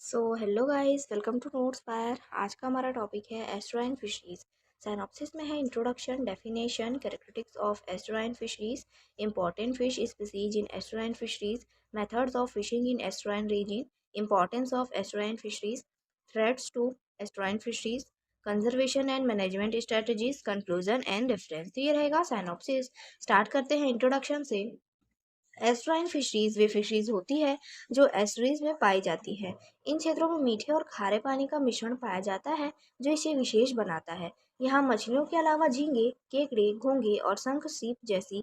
So hello guys, welcome to Notes Fire. आज का हमारा टॉपिक है एस्टुराइन फिशरीज। साइनॉप्सिस में है introduction, definition, characteristics of estuarine fisheries, important fish species in estuarine fisheries, methods of fishing in estuarine region, importance of estuarine fisheries, threats to estuarine fisheries, conservation and management strategies, conclusion and reference. तो ये रहेगा synopsis. Start करते हैं introduction से। एस्टुराइन fisheries वे fisheries होती है जो एस्टुरीज में पाई जाती है। इन क्षेत्रों में मीठे और खारे पानी का मिश्रण पाया जाता है जो इसे विशेष बनाता है। यहाँ मछलियों के अलावा झींगे, केकड़े, घोंगे और शंख सीप जैसी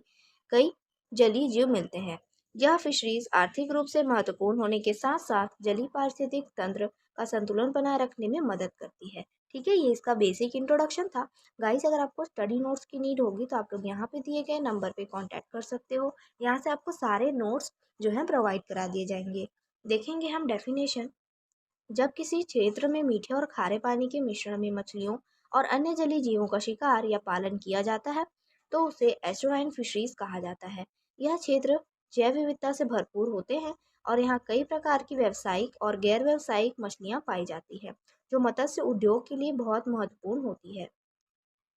कई जलीय जीव मिलते हैं। यह फिशरीज आर्थिक रूप से महत्वपूर्ण होने के साथ साथ जलीय पारिस्थितिक तंत्र का संतुलन बनाए रखने में मदद करती है। ठीक है, ये इसका बेसिक इंट्रोडक्शन था। गाइस, अगर आपको स्टडी नोट्स की नीड होगी तो आप लोग यहाँ पे दिए गए नंबर पे कांटेक्ट कर सकते हो। यहाँ से आपको सारे नोट्स जो हैं प्रोवाइड करा दिए जाएंगे। देखेंगे हम डेफिनेशन। जब किसी क्षेत्र में मीठे और खारे पानी के मिश्रण में मछलियों और अन्य जलीय जीवों का शिकार या पालन किया जाता है तो उसे एस्टुराइन फिशरीज कहा जाता है। यह क्षेत्र जैव विविधता से भरपूर होते हैं और यहाँ कई प्रकार की व्यावसायिक और गैर व्यावसायिक मछलियाँ पाई जाती है जो मत्स्य उद्योग के लिए बहुत महत्वपूर्ण होती है।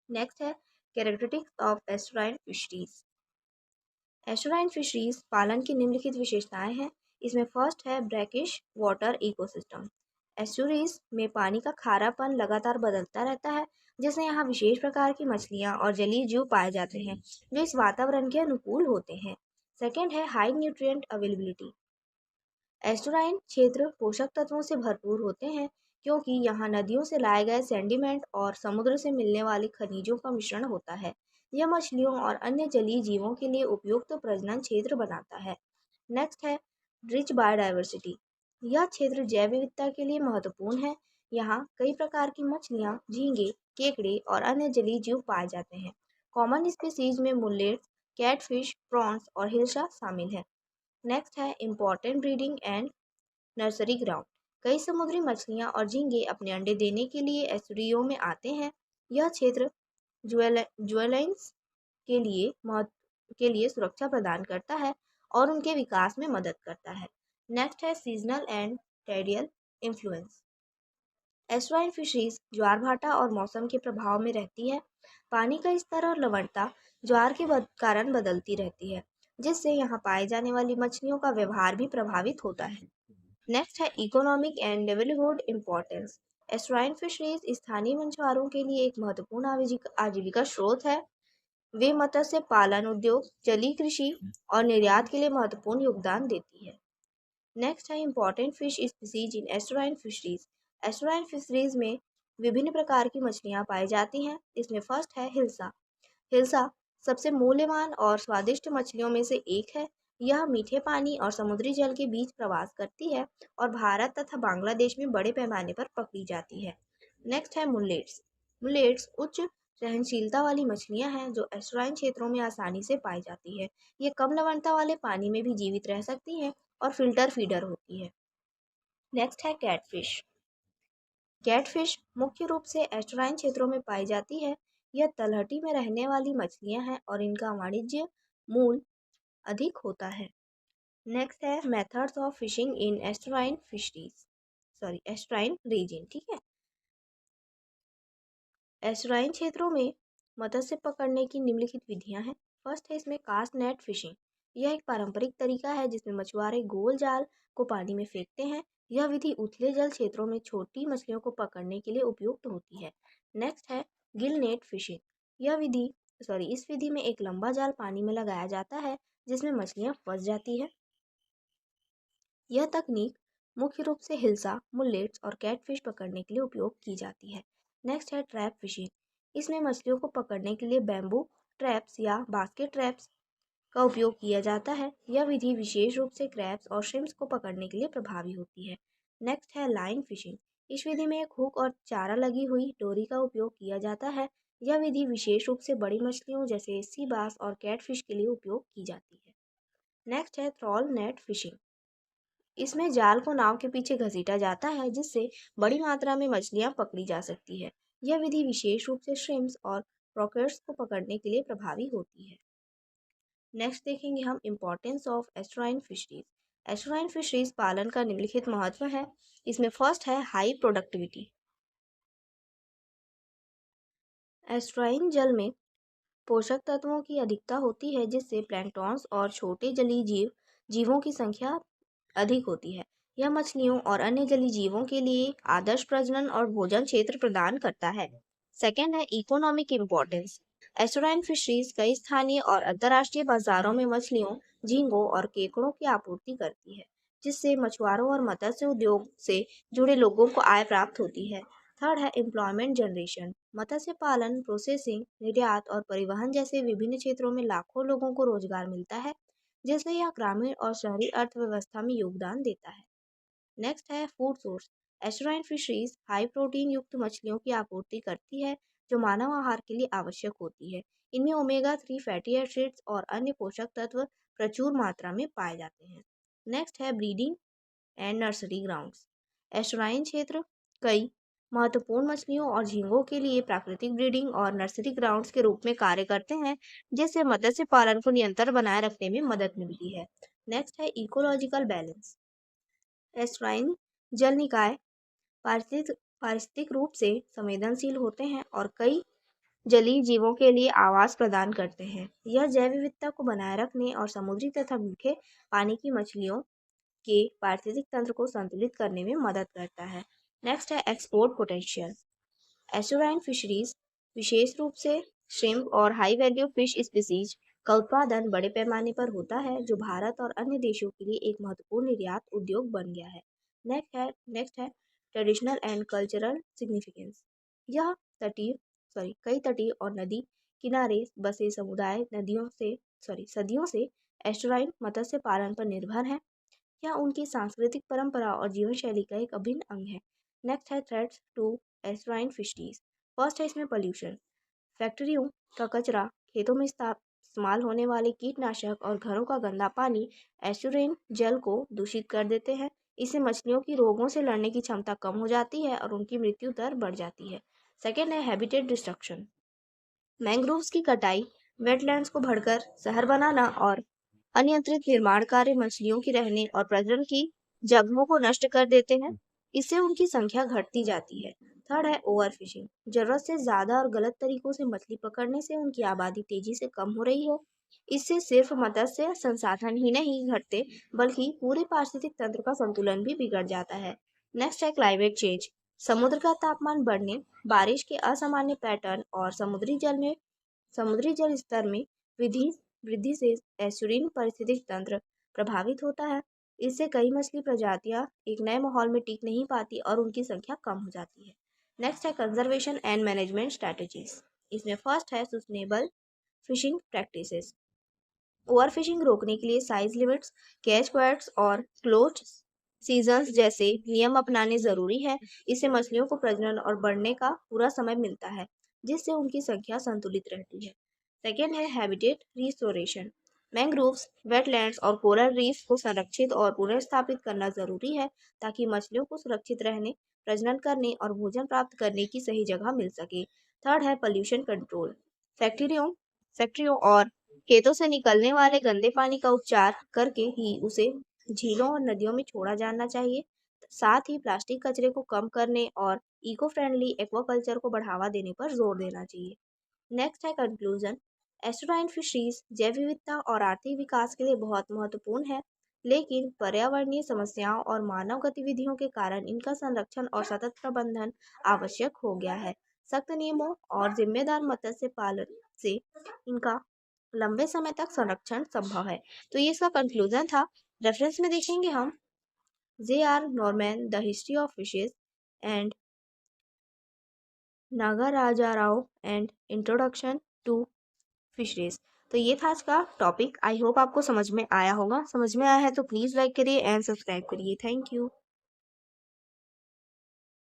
नेक्स्ट है characteristics of estuarine fisheries. Estuarine fisheries पालन की निम्नलिखित विशेषताएं हैं। इसमें फर्स्ट है ब्रैकिश वाटर इकोसिस्टम। एस्टुरीज में पानी का खारापन लगातार बदलता रहता है जिससे यहाँ विशेष प्रकार की मछलियाँ और जलीय जीव पाए जाते हैं जो इस वातावरण के अनुकूल होते हैं। सेकेंड है हाई न्यूट्रिएंट अवेलेबिलिटी। एस्टुराइन क्षेत्र पोषक तत्वों से भरपूर होते हैं क्योंकि यहाँ नदियों से लाए गए सेंडिमेंट और समुद्र से मिलने वाले खनिजों का मिश्रण होता है। यह मछलियों और अन्य जलीय जीवों के लिए उपयुक्त प्रजनन क्षेत्र बनाता है। नेक्स्ट है रिच बायोडाइवर्सिटी। यह क्षेत्र जैव विविधता के लिए महत्वपूर्ण है। यहाँ कई प्रकार की मछलियाँ, झींगे, केकड़े और अन्य जलीय जीव पाए जाते हैं। कॉमन स्पीसीज में मुल्लेट्स, कैटफिश, प्रॉन्स और हिल्सा शामिल है। नेक्स्ट है important breeding and nursery ground. कई समुद्री मछलियाँ और झींगे अपने अंडे देने के लिए एस्टुरियों में आते हैं। यह क्षेत्र ज्वेलाइंस के लिए सुरक्षा प्रदान करता है और उनके विकास में मदद करता है। नेक्स्ट है सीजनल एंड टाइडियल इन्फ्लुएंस। एस्टुराइन फिशरीज ज्वार भाटा और मौसम के प्रभाव में रहती है। पानी का स्तर और लवणता ज्वार के कारण बदलती रहती है जिससे यहाँ पाए जाने वाली मछलियों का व्यवहार भी प्रभावित होता है। नेक्स्ट है economic and livelihood importance. Estuarine fisheries स्थानीय मछुआरों के लिए एक महत्वपूर्ण आजीविका स्रोत है। वे मत्स्य पालन उद्योग, जलीय कृषि और निर्यात के लिए महत्वपूर्ण योगदान देती है। नेक्स्ट है important fish species in estuarine fisheries. Estuarine fisheries में विभिन्न प्रकार की मछलियाँ पाई जाती हैं। इसमें फर्स्ट है हिल्सा। हिल्सा सबसे मूल्यवान और स्वादिष्ट मछलियों में से एक है। यह मीठे पानी और समुद्री जल के बीच प्रवास करती है और भारत तथा बांग्लादेश में बड़े पैमाने पर पकड़ी जाती है। नेक्स्ट है मुल्लेट्स। मुल्लेट्स उच्च सहनशीलता वाली मछलियां हैं जो एस्टुराइन क्षेत्रों में आसानी से पाई जाती है। ये कम लवणता वाले पानी में भी जीवित रह सकती हैं और फिल्टर फीडर होती है। नेक्स्ट है कैटफिश। कैटफिश मुख्य रूप से एस्टुराइन क्षेत्रों में पाई जाती है। यह तलहटी में रहने वाली मछलियां हैं और इनका वाणिज्य मूल अधिक होता है। नेक्स्ट है methods of fishing in estuarine fisheries, estuarine region. ठीक है, एस्टुराइन क्षेत्रों में मत्स्य पकड़ने की निम्नलिखित विधियां हैं। फर्स्ट है इसमें कास्ट नेट फिशिंग। यह एक पारंपरिक तरीका है जिसमें मछुआरे गोल जाल को पानी में फेंकते हैं। यह विधि उथले जल क्षेत्रों में छोटी मछलियों को पकड़ने के लिए उपयुक्त होती है। नेक्स्ट है गिल नेट फिशिंग। यह विधि इस विधि में एक लंबा जाल पानी में लगाया जाता है जिसमें मछलियां फंस जाती है। यह तकनीक मुख्य रूप से हिल्सा, मुल्लेट्स और कैटफिश पकड़ने के लिए उपयोग की जाती है। नेक्स्ट है ट्रैप फिशिंग। इसमें मछलियों को पकड़ने के लिए बैम्बू ट्रैप्स या बास्केट ट्रैप्स का उपयोग किया जाता है। यह विधि विशेष रूप से क्रैब्स और श्रिम्प्स को पकड़ने के लिए प्रभावी होती है। नेक्स्ट है लाइन फिशिंग। इस विधि में एक हुक और चारा लगी हुई डोरी का उपयोग किया जाता है। यह विधि विशेष रूप से बड़ी मछलियों जैसे सी बास और कैटफिश के लिए उपयोग की जाती है। नेक्स्ट है ट्रॉल नेट फिशिंग। इसमें जाल को नाव के पीछे घसीटा जाता है जिससे बड़ी मात्रा में मछलियां पकड़ी जा सकती है। यह विधि विशेष रूप से श्रिम्प्स और क्रॉकर्स को पकड़ने के लिए प्रभावी होती है। नेक्स्ट देखेंगे हम importance of estuarine fisheries. Estuarine fisheries पालन का निम्नलिखित महत्व है। इसमें फर्स्ट है हाई प्रोडक्टिविटी। एस्टुराइन जल में पोषक तत्वों की अधिकता होती है, जिससे प्लैंक्टॉन्स और छोटे जलीय जीवों की संख्या अधिक होती है। यह मछलियों और अन्य जलीय जीवों के लिए आदर्श प्रजनन और भोजन क्षेत्र प्रदान करता है। सेकेंड है इकोनॉमिक इम्पोर्टेंस। एस्टुराइन फिशरीज कई स्थानीय और अंतर्राष्ट्रीय बाजारों में मछलियों, झींगों और केकड़ों की आपूर्ति करती है, जिससे मछुआरों और मत्स्य उद्योग से जुड़े लोगों को आय प्राप्त होती है। थर्ड है एम्प्लॉयमेंट जनरेशन। मत्स्य पालन, प्रोसेसिंग, निर्यात और परिवहन जैसे विभिन्न क्षेत्रों में लाखों लोगों को रोजगार मिलता है, जिससे यह ग्रामीण और शहरी अर्थव्यवस्था में योगदान देता है। नेक्स्ट है food source. Estuarine fisheries high protein युक्त मछलियों की आपूर्ति करती है, जो मानव आहार के लिए आवश्यक होती है। इनमें ओमेगा 3 फैटी एसिड्स और अन्य पोषक तत्व प्रचुर मात्रा में पाए जाते हैं। नेक्स्ट है ब्रीडिंग एंड नर्सरी ग्राउंड्स। एस्टुराइन क्षेत्र कई महत्वपूर्ण मछलियों और झींगों के लिए प्राकृतिक ब्रीडिंग और नर्सरी ग्राउंड्स के रूप में कार्य करते हैं, जिससे मत्स्य पालन को निरंतर बनाए रखने में मदद मिलती है। नेक्स्ट है इकोलॉजिकल बैलेंस। एस्टुराइन जल निकाय पारिस्थितिक रूप से संवेदनशील होते हैं और कई जलीय जीवों के लिए आवास प्रदान करते हैं। यह जैव विविधता को बनाए रखने और समुद्री तथा मीठे पानी की मछलियों के पारिस्थितिक तंत्र को संतुलित करने में मदद करता है। नेक्स्ट है एक्सपोर्ट पोटेंशियल। एस्टुराइन फिशरीज विशेष रूप से श्रिम्प और हाई वैल्यू फिश स्पीसीज का उत्पादन बड़े पैमाने पर होता है, जो भारत और अन्य देशों के लिए एक महत्वपूर्ण निर्यात उद्योग बन गया है। नेक्स्ट है ट्रेडिशनल एंड कल्चरल सिग्निफिकेंस। यह कई तटीय और नदी किनारे बसे समुदाय सदियों से एस्टुराइन मत्स्य पालन पर निर्भर है। यह उनकी सांस्कृतिक परंपरा और जीवन शैली का एक अभिन्न अंग है। नेक्स्ट है threats to estuarine fisheries. First है इसमें पोल्यूशन। फैक्ट्रियों का कचरा, खेतों में इस्तेमाल होने वाले कीटनाशक और घरों का गंदा पानी एस्टुराइन जल को दूषित कर देते हैं। इससे मछलियों की रोगों से लड़ने की क्षमता कम हो जाती है और उनकी मृत्यु दर बढ़ जाती है। सेकेंड है हैबिटेट डिस्ट्रक्शन। मैंग्रोव्स की कटाई, वेटलैंड्स को भरकर शहर बनाना और अनियंत्रित निर्माण कार्य मछलियों की रहने और प्रजनन की जगहों को नष्ट कर देते हैं। इससे उनकी संख्या घटती जाती है। थर्ड है ओवरफिशिंग। जरूरत से ज्यादा और गलत तरीकों से मछली पकड़ने से उनकी आबादी तेजी से कम हो रही है। इससे सिर्फ मत्स्य संसाधन ही नहीं घटते, बल्कि पूरे पारिस्थितिक तंत्र का संतुलन भी बिगड़ जाता है। नेक्स्ट है क्लाइमेट चेंज। समुद्र का तापमान बढ़ने, बारिश के असामान्य पैटर्न और समुद्री जल स्तर में वृद्धि वृद्धि से एस्टुरिन पारिस्थितिक तंत्र प्रभावित होता है। इससे कई मछली प्रजातियां एक नए माहौल में टिक नहीं पाती और उनकी संख्या कम हो जाती है। नेक्स्ट है कंजर्वेशन एंड मैनेजमेंट स्ट्रेटजीज। इसमें फर्स्ट है सस्टेनेबल फिशिंग प्रैक्टिसेस। ओवरफिशिंग रोकने के लिए साइज लिमिट्स, कैच क्वार्ट्स और क्लोज सीजन्स जैसे नियम अपनाने जरूरी है। इससे मछलियों को प्रजनन और बढ़ने का पूरा समय मिलता है, जिससे उनकी संख्या संतुलित रहती है। सेकेंड है हैबिटेट रिस्टोरेशन। मैंग्रोव्स, वेटलैंड्स और कोरल रीफ को संरक्षित और पुनर्स्थापित करना जरूरी है, ताकि मछलियों को सुरक्षित रहने, प्रजनन करने और भोजन प्राप्त करने की सही जगह मिल सके। थर्ड है पोल्यूशन कंट्रोल। फैक्ट्रियों फैक्ट्रियों और खेतों से निकलने वाले गंदे पानी का उपचार करके ही उसे झीलों और नदियों में छोड़ा जाना चाहिए। साथ ही प्लास्टिक कचरे को कम करने और इको फ्रेंडली एक्वाकल्चर को बढ़ावा देने पर जोर देना चाहिए। नेक्स्ट है कंक्लूजन। एस्टुराइन फिशरीज जैव विविधता और आर्थिक विकास के लिए बहुत महत्वपूर्ण है, लेकिन पर्यावरणीय समस्याओं और मानव गतिविधियों के कारण इनका संरक्षण और सतत प्रबंधन आवश्यक हो गया है। सख्त नियमों और जिम्मेदार मत्स्य पालन से इनका लंबे समय तक संरक्षण संभव है। तो ये इसका कंक्लूजन था। रेफरेंस में देखेंगे हम J.R. Norman, the history of fishes and Nagaraja Rao and introduction to fisheries. तो ये था आज का टॉपिक। आई होप आपको समझ में आया होगा। समझ में आया है तो प्लीज़ लाइक करिए एंड सब्सक्राइब करिए। Thank you.